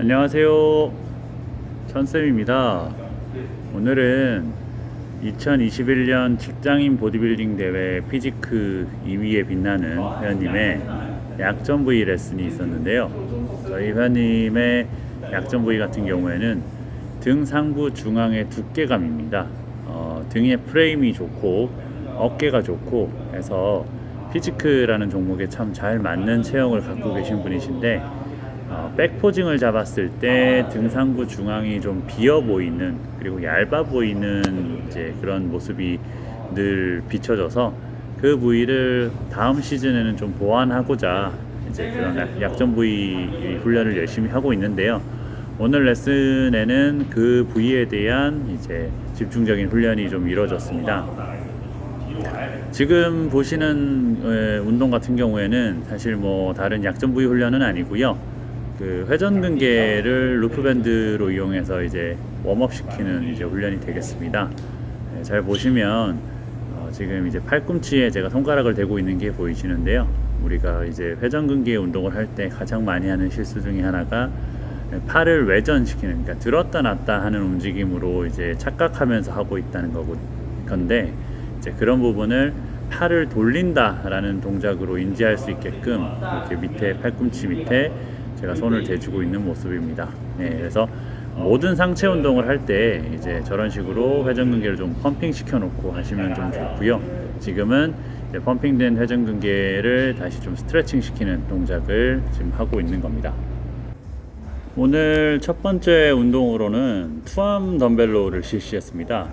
안녕하세요. 천쌤입니다. 오늘은 2021년 직장인 보디빌딩 대회 피지크 2위에 빛나는 회원님의 약점 부위 레슨이 있었는데요. 저희 회원님의 약점 부위 같은 경우에는 등 상부 중앙의 두께감입니다. 등의 프레임이 좋고 어깨가 좋고 해서 피지크라는 종목에 참 잘 맞는 체형을 갖고 계신 분이신데, 백포징을 잡았을 때 등상부 중앙이 좀 비어 보이는, 그리고 얇아 보이는 이제 그런 모습이 늘 비춰져서 그 부위를 다음 시즌에는 좀 보완하고자 이제 그런 약점 부위 훈련을 열심히 하고 있는데요. 오늘 레슨에는 그 부위에 대한 이제 집중적인 훈련이 좀 이루어졌습니다. 지금 보시는 운동 같은 경우에는 사실 뭐 다른 약점 부위 훈련은 아니고요. 그 회전근개를 루프밴드로 이용해서 이제 웜업 시키는 이제 훈련이 되겠습니다. 잘 보시면 지금 이제 팔꿈치에 제가 손가락을 대고 있는 게 보이시는데요. 우리가 이제 회전근개 운동을 할 때 가장 많이 하는 실수 중에 하나가 팔을 외전시키는, 그러니까 들었다 놨다 하는 움직임으로 이제 착각하면서 하고 있다는 건데, 이제 그런 부분을 팔을 돌린다라는 동작으로 인지할 수 있게끔 이렇게 밑에 팔꿈치 밑에 제가 손을 대주고 있는 모습입니다. 그래서 모든 상체 운동을 할 때 이제 저런 식으로 회전근개를 좀 펌핑 시켜 놓고 하시면 좀 좋고요. 지금은 이제 펌핑된 회전근개를 다시 좀 스트레칭 시키는 동작을 지금 하고 있는 겁니다. 오늘 첫 번째 운동으로는 투암 덤벨로우를 실시했습니다.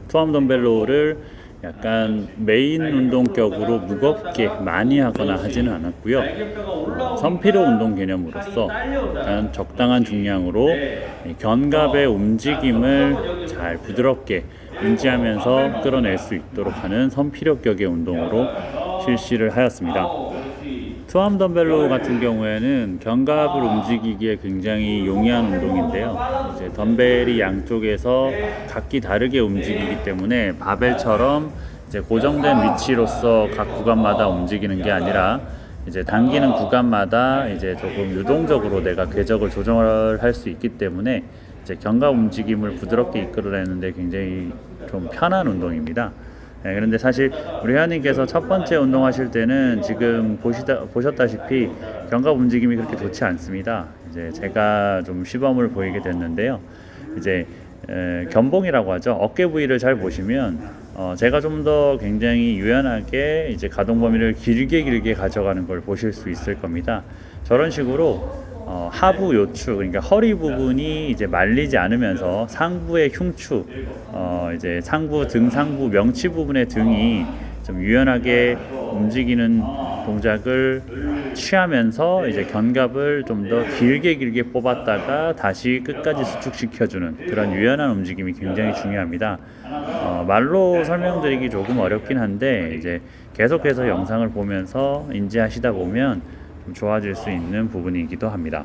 투암 덤벨로우를 약간 메인 운동격으로 무겁게 많이 하거나 하지는 않았고요. 선피로 운동 개념으로서 약간 적당한 중량으로 견갑의 움직임을 잘 부드럽게 인지하면서 끌어낼 수 있도록 하는 선피력격의 운동으로 실시를 하였습니다. 투암 덤벨로우 같은 경우에는 견갑을 움직이기에 굉장히 용이한 운동인데요. 이제 덤벨이 양쪽에서 각기 다르게 움직이기 때문에 바벨처럼 이제 고정된 위치로서 각 구간마다 움직이는 게 아니라 이제 당기는 구간마다 이제 조금 유동적으로 내가 궤적을 조정할 수 있기 때문에 이제 견갑 움직임을 부드럽게 이끌어내는데 굉장히 좀 편한 운동입니다. 그런데 사실 우리 회원님께서 첫 번째 운동하실 때는 지금 보셨다시피 견갑 움직임이 그렇게 좋지 않습니다. 이제 제가 좀 시범을 보이게 됐는데요. 이제 견봉이라고 하죠. 어깨 부위를 잘 보시면 제가 좀 더 굉장히 유연하게 이제 가동 범위를 길게 가져가는 걸 보실 수 있을 겁니다. 저런 식으로 하부 요추, 그러니까 허리 부분이 이제 말리지 않으면서 상부의 흉추, 이제 상부 등 상부 명치 부분의 등이 좀 유연하게 움직이는 동작을 취하면서 이제 견갑을 좀 더 길게 뽑았다가 다시 끝까지 수축시켜주는 그런 유연한 움직임이 굉장히 중요합니다. 말로 설명드리기 조금 어렵긴 한데 이제 계속해서 영상을 보면서 인지하시다 보면 좀 좋아질 수 있는 부분이기도 합니다.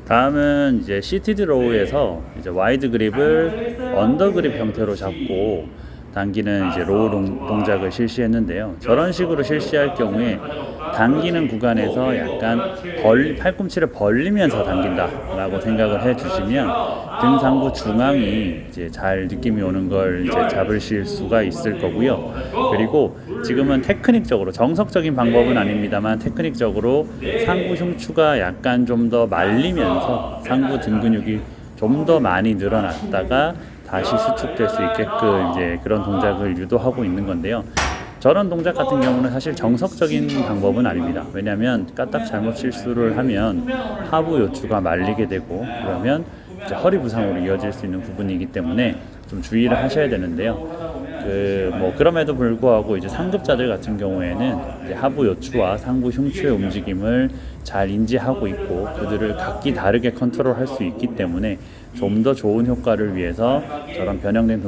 다음은 이제 시티드 로우에서 이제 와이드 그립을 언더 그립 형태로 잡고 당기는 이제 로우 동작을 실시했는데요. 저런 식으로 실시할 경우에 당기는 구간에서 약간 팔꿈치를 벌리면서 당긴다라고 생각을 해주시면 등 상부 중앙이 이제 잘 느낌이 오는 걸 이제 잡으실 수가 있을 거고요. 그리고 지금은 테크닉적으로, 정석적인 방법은 아닙니다만 테크닉적으로 상부 흉추가 약간 좀 더 말리면서 상부 등 근육이 좀 더 많이 늘어났다가 다시 수축될 수 있게끔 이제 그런 동작을 유도하고 있는 건데요. 저런 동작 같은 경우는 사실 정석적인 방법은 아닙니다. 왜냐하면 까딱 잘못 실수를 하면 하부 요추가 말리게 되고 그러면 이제 허리 부상으로 이어질 수 있는 부분이기 때문에 좀 주의를 하셔야 되는데요. 그럼에도 불구하고 이제 상급자들 같은 경우에는 이제 하부 요추와 상부 흉추의 움직임을 잘 인지하고 있고 그들을 각기 다르게 컨트롤할 수 있기 때문에 좀 더 좋은 효과를 위해서 저런 변형된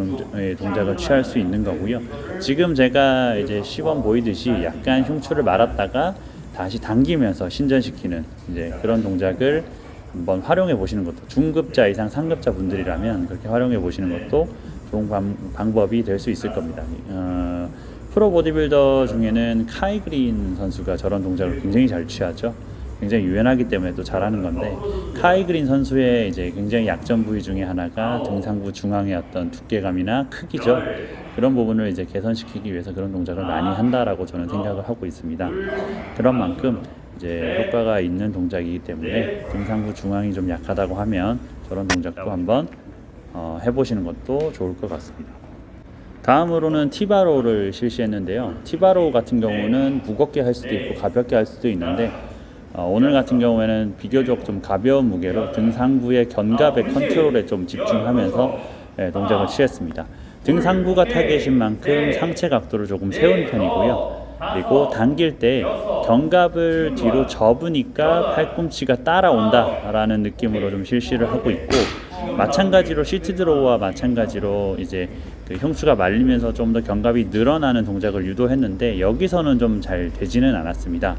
동작을 취할 수 있는 거고요. 지금 제가 이제 시범 보이듯이 약간 흉추를 말았다가 다시 당기면서 신전시키는 이제 그런 동작을 한번 활용해 보시는 것도, 중급자 이상 상급자 분들이라면 그렇게 활용해 보시는 것도 좋은 방법이 될 수 있을 겁니다. 프로 보디빌더 중에는 카이 그린 선수가 저런 동작을 굉장히 잘 취하죠. 굉장히 유연하기 때문에 또 잘하는 건데, 카이 그린 선수의 이제 굉장히 약점 부위 중에 하나가 등상부 중앙의 어떤 두께감이나 크기죠. 그런 부분을 이제 개선시키기 위해서 그런 동작을 많이 한다라고 저는 생각을 하고 있습니다. 그런 만큼 이제 효과가 있는 동작이기 때문에 등상부 중앙이 좀 약하다고 하면 저런 동작도 한번 해보시는 것도 좋을 것 같습니다. 다음으로는 티바로우를 실시했는데요. 티바로우 같은 경우는 무겁게 할 수도 있고 가볍게 할 수도 있는데, 오늘 같은 경우에는 비교적 좀 가벼운 무게로 등상부의 견갑의 컨트롤에 좀 집중하면서 동작을 취했습니다. 등상부가 타겟인 만큼 상체 각도를 조금 세운 편이고요. 그리고 당길 때 견갑을 뒤로 접으니까 팔꿈치가 따라온다 라는 느낌으로 좀 실시를 하고 있고, 마찬가지로 시트 드로우와 마찬가지로 이제 그 흉추가 말리면서 좀 더 견갑이 늘어나는 동작을 유도했는데, 여기서는 좀 잘 되지는 않았습니다.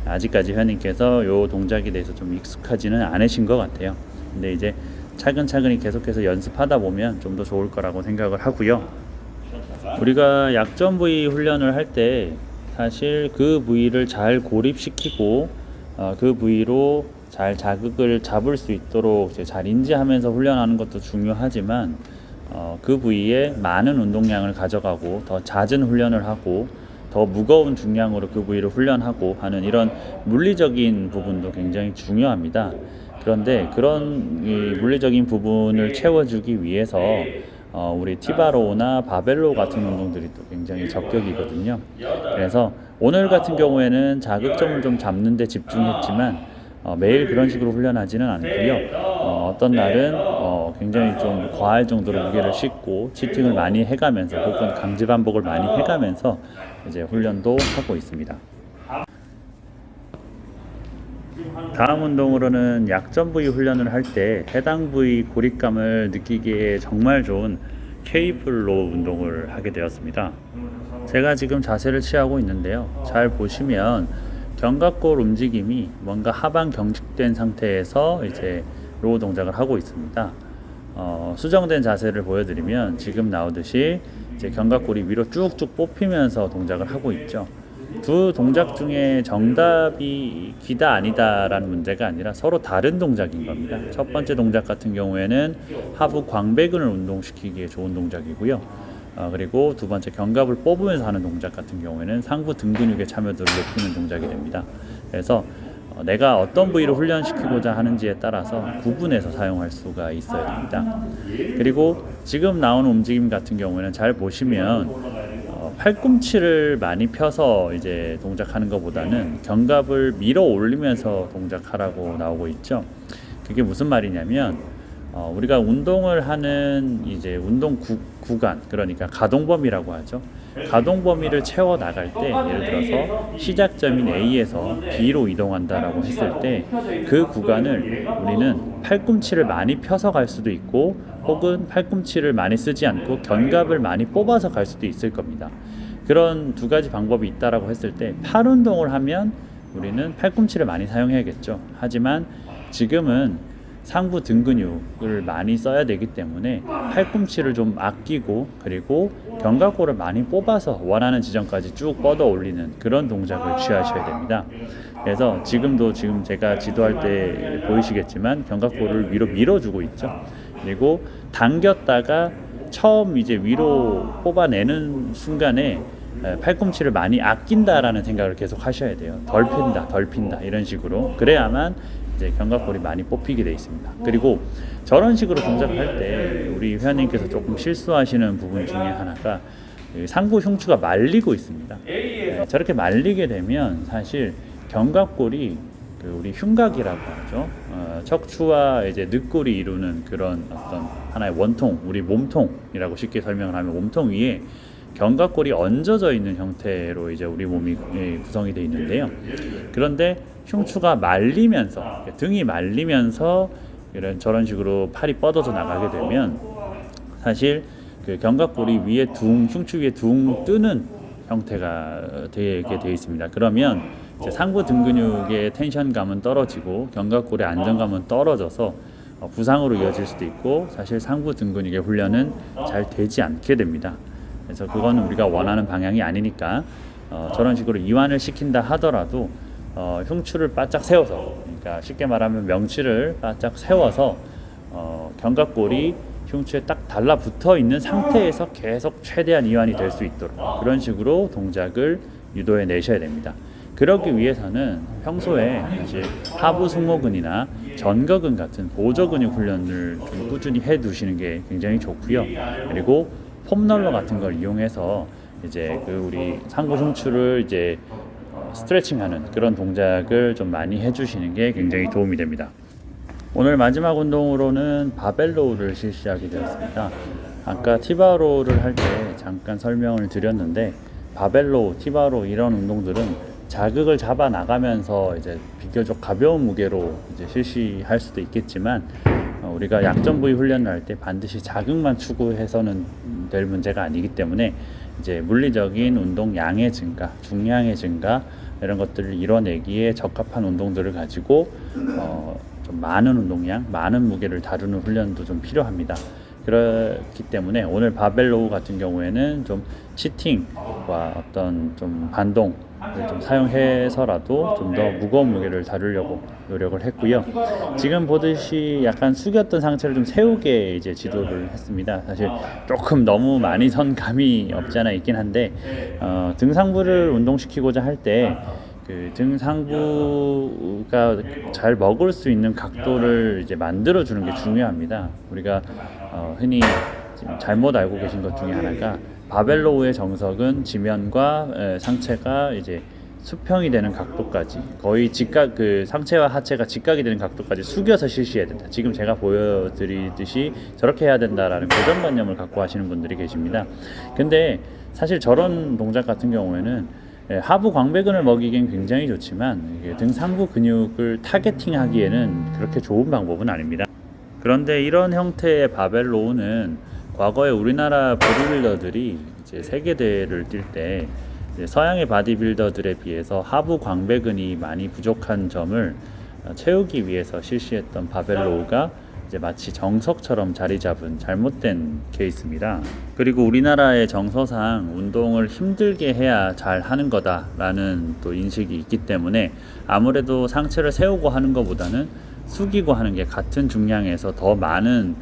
아직까지 회원님께서 이 동작에 대해서 좀 익숙하지는 않으신 것 같아요. 근데 이제 차근차근히 계속해서 연습하다 보면 좀 더 좋을 거라고 생각을 하고요. 우리가 약점 부위 훈련을 할 때 사실 그 부위를 잘 고립시키고 그 부위로 잘 자극을 잡을 수 있도록 이제 잘 인지하면서 훈련하는 것도 중요하지만, 그 부위에 많은 운동량을 가져가고 더 잦은 훈련을 하고 더 무거운 중량으로 그 부위를 훈련하고 하는 이런 물리적인 부분도 굉장히 중요합니다. 그런데 그런 이 물리적인 부분을 채워주기 위해서 우리 티바로우나 바벨로 같은 운동들이 또 굉장히 적격이거든요. 그래서 오늘 같은 경우에는 자극점을 좀 잡는 데 집중했지만 매일 그런 식으로 훈련하지는 않고요. 어떤 날은 굉장히 좀 과할 정도로 무게를 싣고 치팅을 많이 해가면서 혹은 강제 반복을 많이 해가면서 이제 훈련도 하고 있습니다. 다음 운동으로는 약점 부위 훈련을 할 때 해당 부위 고립감을 느끼기에 정말 좋은 케이블 로우 운동을 하게 되었습니다. 제가 지금 자세를 취하고 있는데요. 잘 보시면 견갑골 움직임이 뭔가 하방 경직된 상태에서 이제 로우 동작을 하고 있습니다. 수정된 자세를 보여드리면 지금 나오듯이 이제 견갑골이 위로 쭉쭉 뽑히면서 동작을 하고 있죠. 두 동작 중에 정답이 기다 아니다 라는 문제가 아니라 서로 다른 동작인 겁니다. 첫 번째 동작 같은 경우에는 하부 광배근을 운동시키기에 좋은 동작이고요. 그리고 두 번째 견갑을 뽑으면서 하는 동작 같은 경우에는 상부 등 근육의 참여도를 높이는 동작이 됩니다. 그래서 내가 어떤 부위를 훈련시키고자 하는지에 따라서 구분해서 사용할 수가 있어야 됩니다. 그리고 지금 나오는 움직임 같은 경우에는 잘 보시면 팔꿈치를 많이 펴서 이제 동작하는 것보다는 견갑을 밀어 올리면서 동작하라고 나오고 있죠. 그게 무슨 말이냐면 우리가 운동을 하는 이제 운동 구간, 그러니까 가동 범위라고 하죠. 가동 범위를 채워 나갈 때, 예를 들어서 시작점인 A에서 B로 이동한다라고 했을 때 그 구간을 우리는 팔꿈치를 많이 펴서 갈 수도 있고, 혹은 팔꿈치를 많이 쓰지 않고 견갑을 많이 뽑아서 갈 수도 있을 겁니다. 그런 두 가지 방법이 있다라고 했을 때, 팔 운동을 하면 우리는 팔꿈치를 많이 사용해야겠죠. 하지만 지금은 상부 등 근육을 많이 써야 되기 때문에 팔꿈치를 좀 아끼고, 그리고 견갑골을 많이 뽑아서 원하는 지점까지 쭉 뻗어 올리는 그런 동작을 취하셔야 됩니다. 그래서 지금 제가 지도할 때 보이시겠지만 견갑골을 위로 밀어주고 있죠. 그리고 당겼다가 처음 이제 위로 뽑아내는 순간에 팔꿈치를 많이 아낀다라는 생각을 계속 하셔야 돼요. 덜 핀다 이런 식으로. 그래야만 이제 견갑골이 많이 뽑히게 돼 있습니다. 그리고 저런 식으로 동작을 할 때 우리 회원님께서 조금 실수하시는 부분 중에 하나가 상부 흉추가 말리고 있습니다. 저렇게 말리게 되면 사실 견갑골이 우리 흉곽이라고 하죠. 척추와 이제 늑골이 이루는 그런 어떤 하나의 원통, 우리 몸통이라고 쉽게 설명을 하면 몸통 위에 견갑골이 얹어져 있는 형태로 이제 우리 몸이 구성이 되어 있는데요. 그런데 흉추가 말리면서, 등이 말리면서 저런 식으로 팔이 뻗어져 나가게 되면 사실 그 견갑골이 위에 흉추 위에 둥 뜨는 형태가 되게 되어 있습니다. 그러면 이제 상부 등 근육의 텐션감은 떨어지고 견갑골의 안정감은 떨어져서 부상으로 이어질 수도 있고, 사실 상부 등 근육의 훈련은 잘 되지 않게 됩니다. 그래서 그건 우리가 원하는 방향이 아니니까 저런 식으로 이완을 시킨다 하더라도 흉추를 바짝 세워서, 그러니까 쉽게 말하면 명치를 바짝 세워서 견갑골이 흉추에 딱 달라붙어 있는 상태에서 계속 최대한 이완이 될 수 있도록 그런 식으로 동작을 유도해 내셔야 됩니다. 그러기 위해서는 평소에 사실 하부 승모근이나 전거근 같은 보조 근육 훈련을 좀 꾸준히 해 두시는 게 굉장히 좋고요. 그리고 폼롤러 같은 걸 이용해서 이제 우리 상부 흉추를 이제 스트레칭하는 그런 동작을 좀 많이 해주시는 게 굉장히 도움이 됩니다. 오늘 마지막 운동으로는 바벨로우를 실시하게 되었습니다. 아까 티바로우를 할 때 잠깐 설명을 드렸는데, 바벨로우, 티바로우 이런 운동들은 자극을 잡아 나가면서 이제 비교적 가벼운 무게로 이제 실시할 수도 있겠지만, 우리가 약점 부위 훈련을 할 때 반드시 자극만 추구해서는 될 문제가 아니기 때문에 이제 물리적인 운동 양의 증가, 중량의 증가 이런 것들을 이뤄내기에 적합한 운동들을 가지고 좀 많은 운동량, 많은 무게를 다루는 훈련도 좀 필요합니다. 그렇기 때문에 오늘 바벨로우 같은 경우에는 좀 치팅과 어떤 좀 반동을 좀 사용해서라도 좀 더 무거운 무게를 다루려고 노력을 했고요. 지금 보듯이 약간 숙였던 상체를 좀 세우게 이제 지도를 했습니다. 사실 조금 너무 많이 선 감이 없지 않아 있긴 한데, 등상부를 운동시키고자 할 때 그 등상부가 잘 먹을 수 있는 각도를 이제 만들어 주는 게 중요합니다. 우리가 흔히 지금 잘못 알고 계신 것 중에 하나가, 바벨로우의 정석은 지면과 상체가 이제 수평이 되는 각도까지, 거의 직각, 상체와 하체가 직각이 되는 각도까지 숙여서 실시해야 된다. 지금 제가 보여드리듯이 저렇게 해야 된다라는 고정관념을 갖고 하시는 분들이 계십니다. 근데 사실 저런 동작 같은 경우에는 하부 광배근을 먹이기엔 굉장히 좋지만 등 상부 근육을 타겟팅하기에는 그렇게 좋은 방법은 아닙니다. 그런데 이런 형태의 바벨로우는 과거에 우리나라 보디빌더들이 이제 세계대회를 뛸 때 서양의 바디빌더들에 비해서 하부 광배근이 많이 부족한 점을 채우기 위해서 실시했던 바벨로우가 이제 마치 정석처럼 자리 잡은 잘못된 케이스입니다. 그리고 우리나라의 정서상 운동을 힘들게 해야 잘 하는 거다라는 또 인식이 있기 때문에 아무래도 상체를 세우고 하는 것보다는 숙이고 하는 게 같은 중량에서 더 많은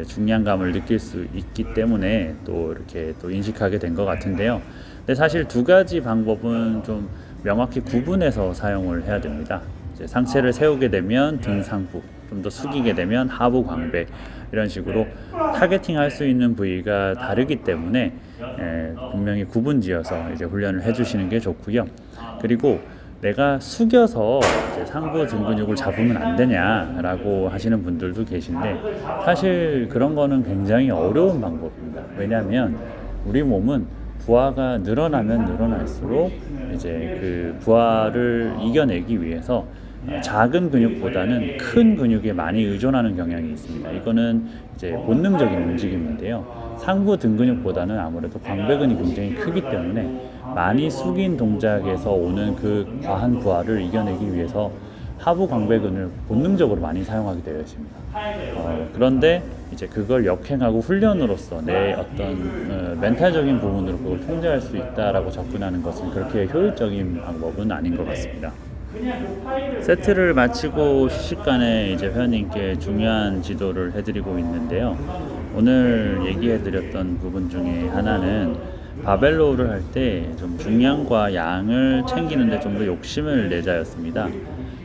중량감을 느낄 수 있기 때문에 또 이렇게 또 인식하게 된 것 같은데요. 근데 사실 두 가지 방법은 좀 명확히 구분해서 사용을 해야 됩니다. 이제 상체를 세우게 되면 등 상부, 좀 더 숙이게 되면 하부 광배, 이런 식으로 타겟팅 할 수 있는 부위가 다르기 때문에 분명히 구분지어서 이제 훈련을 해주시는 게 좋고요. 그리고 내가 숙여서 이제 상부 등 근육을 잡으면 안 되냐라고 하시는 분들도 계신데, 사실 그런 거는 굉장히 어려운 방법입니다. 왜냐하면 우리 몸은 부하가 늘어나면 늘어날수록 이제 그 부하를 이겨내기 위해서 작은 근육보다는 큰 근육에 많이 의존하는 경향이 있습니다. 이거는 이제 본능적인 움직임인데요. 상부 등 근육보다는 아무래도 광배근이 굉장히 크기 때문에 많이 숙인 동작에서 오는 그 과한 부하를 이겨내기 위해서 하부 광배근을 본능적으로 많이 사용하게 되어 있습니다. 그런데 이제 그걸 역행하고 훈련으로서 내 어떤 멘탈적인 부분으로 그걸 통제할 수 있다라고 접근하는 것은 그렇게 효율적인 방법은 아닌 것 같습니다. 세트를 마치고 휴식간에 이제 회원님께 중요한 지도를 해드리고 있는데요. 오늘 얘기해드렸던 부분 중에 하나는 바벨로우를 할 때 좀 중량과 양을 챙기는데 좀 더 욕심을 내자였습니다.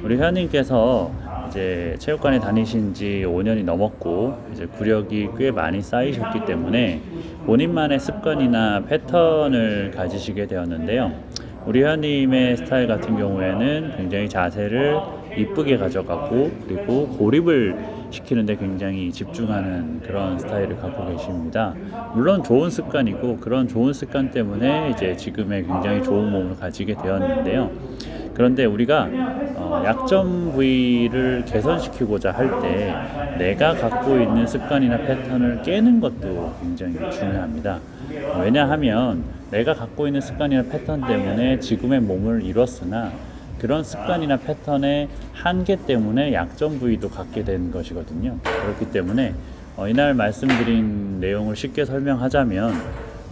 우리 회원님께서 이제 체육관에 다니신 지 5년이 넘었고 이제 구력이 꽤 많이 쌓이셨기 때문에 본인만의 습관이나 패턴을 가지시게 되었는데요. 우리 회원님의 스타일 같은 경우에는 굉장히 자세를 이쁘게 가져가고, 그리고 고립을 시키는데 굉장히 집중하는 그런 스타일을 갖고 계십니다. 물론 좋은 습관이고, 그런 좋은 습관 때문에 이제 지금의 굉장히 좋은 몸을 가지게 되었는데요. 그런데 우리가 약점 부위를 개선시키고자 할 때 내가 갖고 있는 습관이나 패턴을 깨는 것도 굉장히 중요합니다. 왜냐하면 내가 갖고 있는 습관이나 패턴 때문에 지금의 몸을 이뤘으나 그런 습관이나 패턴의 한계 때문에 약점 부위도 갖게 된 것이거든요. 그렇기 때문에 이날 말씀드린 내용을 쉽게 설명하자면,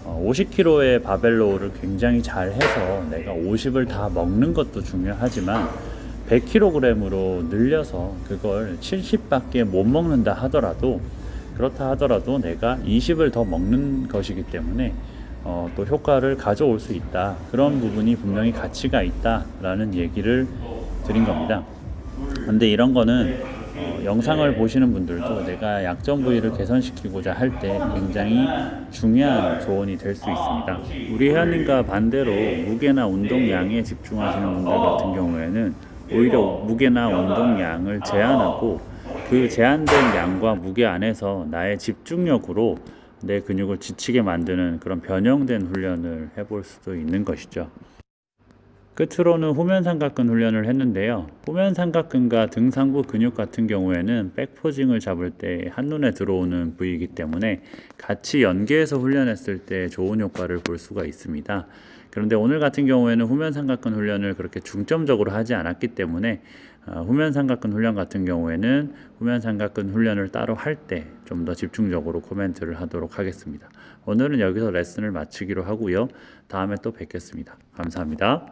50kg의 바벨로우를 굉장히 잘 해서 내가 50을 다 먹는 것도 중요하지만 100kg으로 늘려서 그걸 70밖에 못 먹는다 하더라도, 그렇다 하더라도 내가 20을 더 먹는 것이기 때문에 또 효과를 가져올 수 있다. 그런 부분이 분명히 가치가 있다라는 얘기를 드린 겁니다. 근데 이런 거는 영상을 보시는 분들도 내가 약점 부위를 개선시키고자 할 때 굉장히 중요한 조언이 될 수 있습니다. 우리 회원님과 반대로 무게나 운동량에 집중하시는 분들 같은 경우에는 오히려 무게나 운동량을 제한하고 그 제한된 양과 무게 안에서 나의 집중력으로 내 근육을 지치게 만드는 그런 변형된 훈련을 해볼 수도 있는 것이죠. 끝으로는 후면 삼각근 훈련을 했는데요. 후면 삼각근과 등 상부 근육 같은 경우에는 백포징을 잡을 때 한눈에 들어오는 부위이기 때문에 같이 연계해서 훈련했을 때 좋은 효과를 볼 수가 있습니다. 그런데 오늘 같은 경우에는 후면 삼각근 훈련을 그렇게 중점적으로 하지 않았기 때문에 후면 삼각근 훈련 같은 경우에는 후면 삼각근 훈련을 따로 할 때 좀 더 집중적으로 코멘트를 하도록 하겠습니다. 오늘은 여기서 레슨을 마치기로 하고요. 다음에 또 뵙겠습니다. 감사합니다.